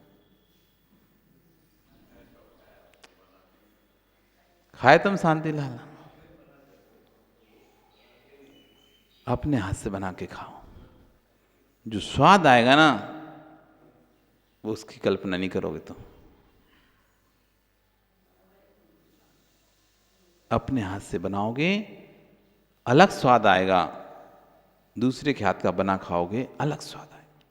खाए तुम शांति लाल? अपने हाथ से बना के खाओ, जो स्वाद आएगा ना वो उसकी कल्पना नहीं करोगे तुम। अपने हाथ से बनाओगे अलग स्वाद आएगा, दूसरे के हाथ का बना खाओगे अलग स्वाद आएगा।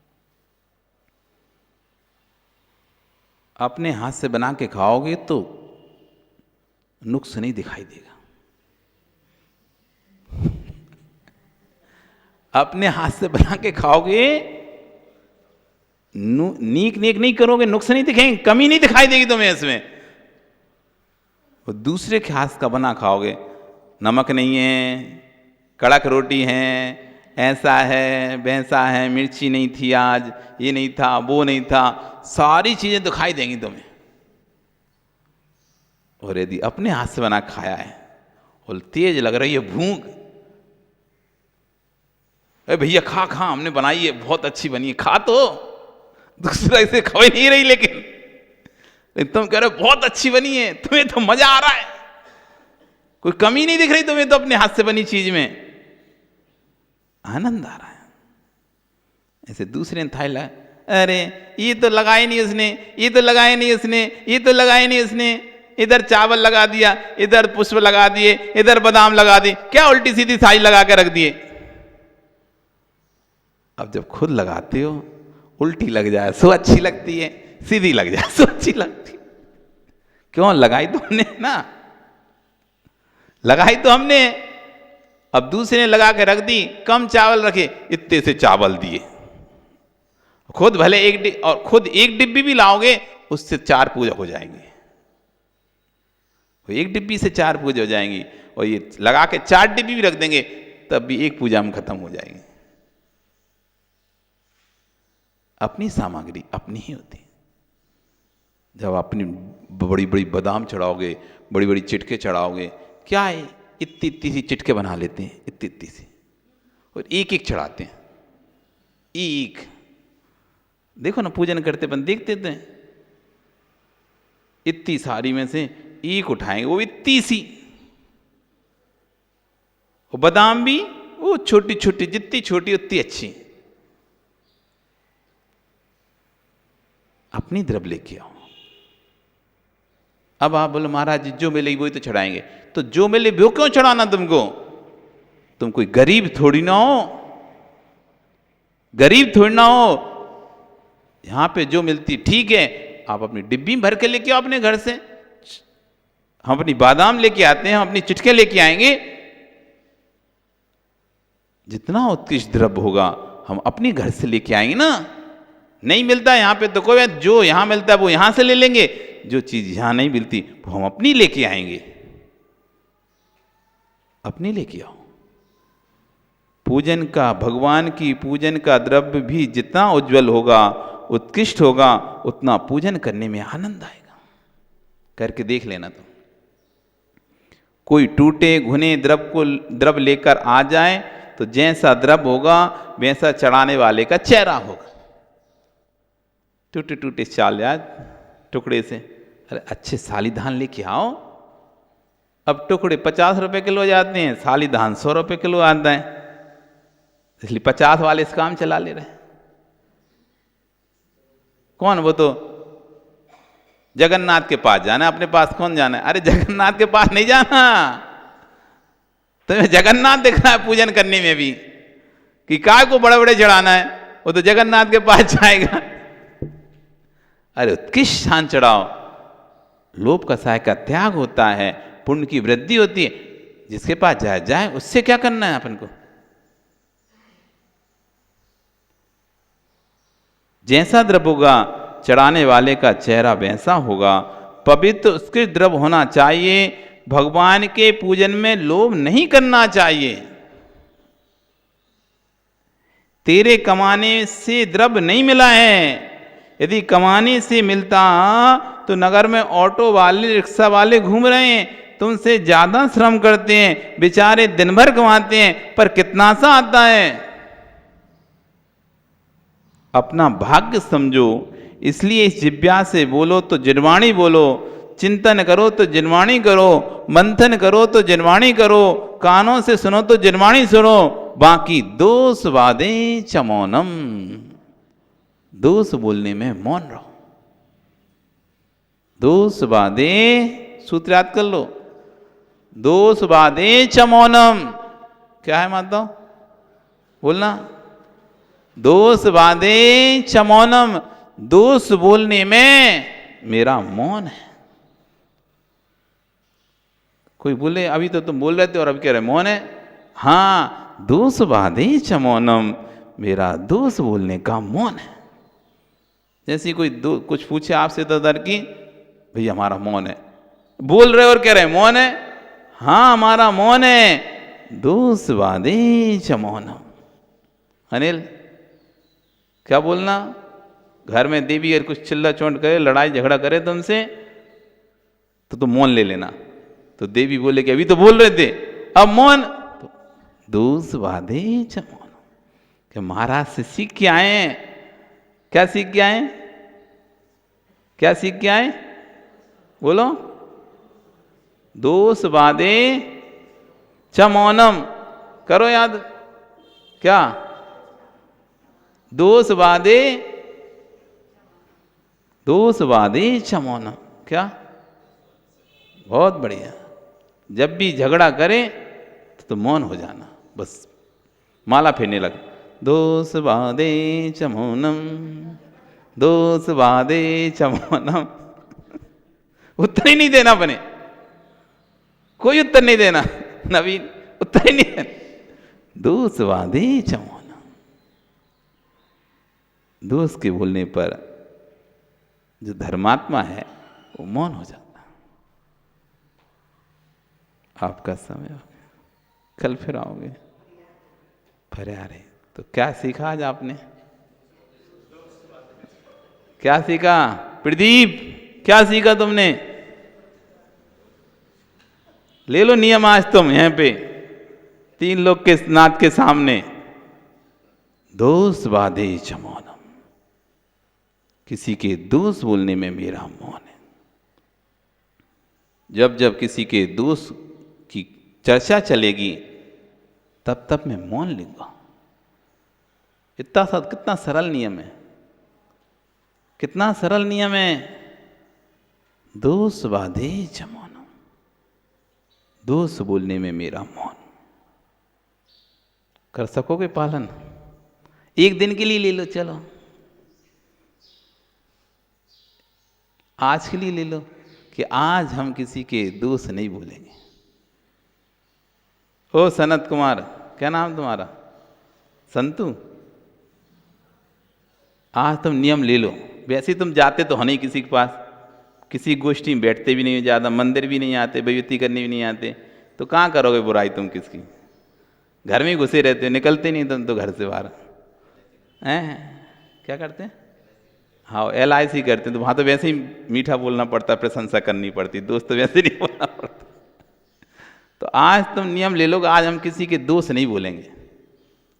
अपने हाथ से बना के खाओगे तो नुक्स नहीं दिखाई देगा। अपने हाथ से बना के खाओगे, नीक नीक नहीं करोगे, नुक्स नहीं दिखेंगे, कमी नहीं दिखाई देगी तुम्हें इसमें। और दूसरे के हाथ का बना खाओगे, नमक नहीं है, कड़क रोटी है, ऐसा है वैसा है, मिर्ची नहीं थी आज, ये नहीं था वो नहीं था, सारी चीजें दिखाई देंगी तुम्हें। और यदि अपने हाथ से बना खाया है और तेज लग रही है भूख, अरे भैया खा खा, हमने बनाई है, बहुत अच्छी बनी है, खा तो। दूसरा इसे खा नहीं रही, लेकिन तुम कह रहे हो बहुत अच्छी बनी है, तुम्हें तो मजा आ रहा है, कोई कमी नहीं दिख रही तुम्हें, तो अपने हाथ से बनी चीज में आनंद आ रहा है। ऐसे दूसरे ने थाली लाया, अरे ये तो लगाई नहीं उसने, ये तो लगाई नहीं उसने, ये तो लगाई नहीं उसने, इधर चावल लगा दिया, इधर पुष्प लगा दिए, इधर बादाम लगा दिए, क्या उल्टी सीधी थाली लगा के रख दिए। अब जब खुद लगाते हो, उल्टी लग जाए सो अच्छी लगती है, सीधी लग जाए सो अच्छी लगती है। क्यों? लगाई तो हमने ना, लगाई तो हमने। अब दूसरे ने लगा के रख दी, कम चावल रखे, इतने से चावल दिए, खुद भले एक डिब्बी भी लाओगे, उससे 4 पूजा हो जाएंगे, एक डिब्बी से 4 पूजा हो जाएंगी। और ये लगा के 4 डिब्बी भी रख देंगे, तब भी एक पूजा में खत्म हो जाएगी। अपनी सामग्री अपनी ही होती है। जब अपनी बड़ी बड़ी बादाम चढ़ाओगे, बड़ी बड़ी चिटके चढ़ाओगे, क्या है, इतनी इतनी सी चिटके बना लेते हैं, इतनी इतनी सी, और एक एक चढ़ाते हैं, एक। देखो ना पूजन करते अपन देखते थे, इतनी सारी में से एक उठाएंगे, वो इतनी सी। और बादाम भी वो छोटी छोटी, जितनी छोटी उतनी अच्छी। अपनी द्रव्य लेके आओ। अब आप बोलो महाराज जो मिले वही तो चढ़ाएंगे, तो जो मिले वो क्यों चढ़ाना तुमको? तुम कोई गरीब थोड़ी ना हो, गरीब थोड़ी ना हो। यहां पे जो मिलती ठीक है, आप अपनी डिब्बी भर के लेके आओ अपने घर से। हम अपनी बादाम लेके आते हैं, हम अपनी चिटके लेके आएंगे। जितना उत्कृष्ट द्रव्य होगा हम अपने घर से लेके आएंगे ना। नहीं मिलता यहां पे तो कोई, जो यहां मिलता है वो यहां से ले लेंगे, जो चीज यहां नहीं मिलती वो हम अपनी लेके आएंगे। अपनी लेके आओ। पूजन का, भगवान की पूजन का द्रव्य भी जितना उज्जवल होगा, उत्कृष्ट होगा, उतना पूजन करने में आनंद आएगा। करके देख लेना तुम। कोई टूटे घुने द्रव्य लेकर आ जाए तो जैसा द्रव्य होगा वैसा चढ़ाने वाले का चेहरा होगा। टूटे टूटे चाल याद टुकड़े से, अरे अच्छे साली धान लेके आओ। अब टुकड़े 50 रुपए किलो जाते हैं, साली धान 100 रुपए किलो आता है, इसलिए 50 वाले इस काम चला ले रहे हैं। कौन? वो तो जगन्नाथ के पास जाना, अपने पास कौन जाना है? अरे जगन्नाथ के पास नहीं जाना, तुम्हें जगन्नाथ देखना है पूजन करने में भी, कि काय को बड़े बड़े चढ़ाना है, वो तो जगन्नाथ के पास जाएगा। अरे उत्कृष्ट शान चढ़ाओ। लोभ कसाय का त्याग होता है, पुण्य की वृद्धि होती है। जिसके पास जाए जाए, उससे क्या करना है अपन को? जैसा द्रव्य होगा चढ़ाने वाले का चेहरा वैसा होगा। पवित्र उसके द्रव्य होना चाहिए। भगवान के पूजन में लोभ नहीं करना चाहिए। तेरे कमाने से द्रव्य नहीं मिला है। यदि कमाने से मिलता तो नगर में ऑटो वाले, रिक्शा वाले घूम रहे हैं, तुमसे ज्यादा श्रम करते हैं, बेचारे दिन भर कमाते हैं, पर कितना सा आता है। अपना भाग्य समझो। इसलिए इस जिह्वा से बोलो तो जिनवाणी बोलो, चिंतन करो तो जिनवाणी करो, मंथन करो तो जिनवाणी करो, कानों से सुनो तो जिनवाणी सुनो, बाकी दोष वादे च मौनम। दोष बोलने में मौन रहो। दोष वादे, सूत्र याद कर लो, दोष वादे च मौनम। क्या है माता? बोलना, दोष वादे च मौनम। दोष बोलने में मेरा मौन है। कोई बोले अभी तो तुम बोल रहे थे और अभी कह रहे मौन है। हाँ, दोष बाधे च मौनम, मेरा दोष बोलने का मौन है। जैसे कोई कुछ पूछे आपसे तो डर की, भैया हमारा मौन है, बोल रहे और कह रहे मौन है। हाँ हमारा मौन है, दोष बाधे च मौनम। अनिल क्या बोलना, घर में देवी अगर कुछ चिल्ला चोंट करे, लड़ाई झगड़ा करे तुमसे, तो तुम मौन ले लेना। तो देवी बोले कि अभी तो बोल रहे थे, अब मौन। तो दोष बाधे च मौनम, कि महाराज से सीख के आए। क्या सीख के आए, क्या सीख के आए, बोलो। दोष बाधे च मौनम, करो याद, क्या दोष बाधे, दोष बाधे च मौनम, क्या, बहुत बढ़िया। जब भी झगड़ा करे तो मौन हो जाना, बस माला फेरने लग। दोष बाधे च मौनम, दोष बाधे च मौनम। उत्तर ही नहीं देना बने, कोई उत्तर नहीं देना, नवीन उत्तर ही नहीं देना। दोष बाधे च मौनम, दोष के बोलने पर जो धर्मात्मा है वो मौन हो जाता। आपका समय हो गया, कल फिर आओगे। फिर आ रहे तो क्या सीखा आज आपने, क्या सीखा प्रदीप, क्या सीखा तुमने? ले लो नियम आज तुम यहां पे 3 लोग के नाथ के सामने। दोष बाधे च मौनम, किसी के दोष बोलने में मेरा मौन है। जब जब किसी के दोष की चर्चा चलेगी तब तब मैं मौन लूंगा। इतना कितना सरल नियम है, कितना सरल नियम है। दोष बाधे च मौनम, दोष बोलने में मेरा मौन। कर सकोगे पालन? एक दिन के लिए ले लो, चलो आज के लिए ले लो कि आज हम किसी के दोष नहीं बोलेंगे। ओ सनत कुमार, क्या नाम तुम्हारा? संतु, आज तुम नियम ले लो। वैसे तुम जाते तो हो नहीं किसी के पास, किसी गोष्ठी में बैठते भी नहीं, ज़्यादा मंदिर भी नहीं आते, बेइज्जती करने भी नहीं आते, तो कहाँ करोगे बुराई तुम किसकी? घर में ही घुसे रहते हो, निकलते नहीं तुम तो घर से बाहर। हैं क्या करते हैं? हाँ LIC करते हैं, तो वहाँ तो वैसे ही मीठा बोलना पड़ता, प्रशंसा करनी पड़ती, दोस्त तो वैसे नहीं बोलना पड़ता। तो आज तुम नियम ले लो, आज हम किसी के दोष नहीं बोलेंगे।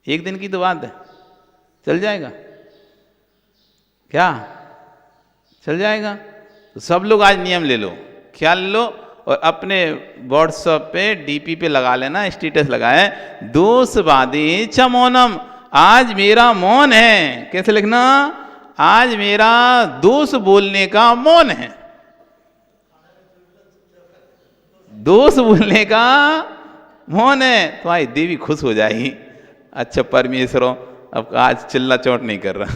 एक दिन की तो बात है, चल जाएगा क्या? चल जाएगा। तो सब लोग आज नियम ले लो, ख्याल लो, और अपने व्हाट्सएप पे DP पे लगा लेना, स्टेटस लगाए, दोष बाधे च मौनम, आज मेरा मौन है। कैसे लिखना? आज मेरा दोष बोलने का मौन है। दोष बोलने का मौन है, तुम्हारी देवी खुश हो जाएगी। अच्छा परमेश्वरों, अब आज चिल्ला चोट नहीं कर रहा,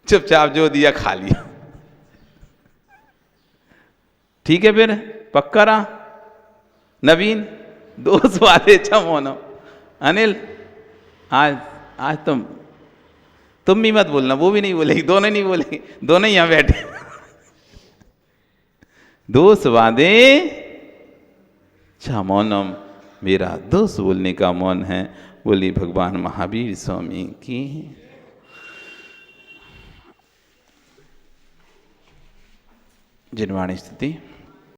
चुपचाप जो दिया खा लिया। ठीक है फिर पक्का रहा। नवीन, दोष बाधे च मौनम। अनिल, आज तुम भी मत बोलना, वो भी नहीं बोलेगी, दोनों नहीं बोलेगी, दोनों ही यहां बैठे। दोष बाधे च मौनम, मेरा दोष बोलने का मौन है। बोली भगवान महावीर स्वामी की। जिनवाणी स्तुति।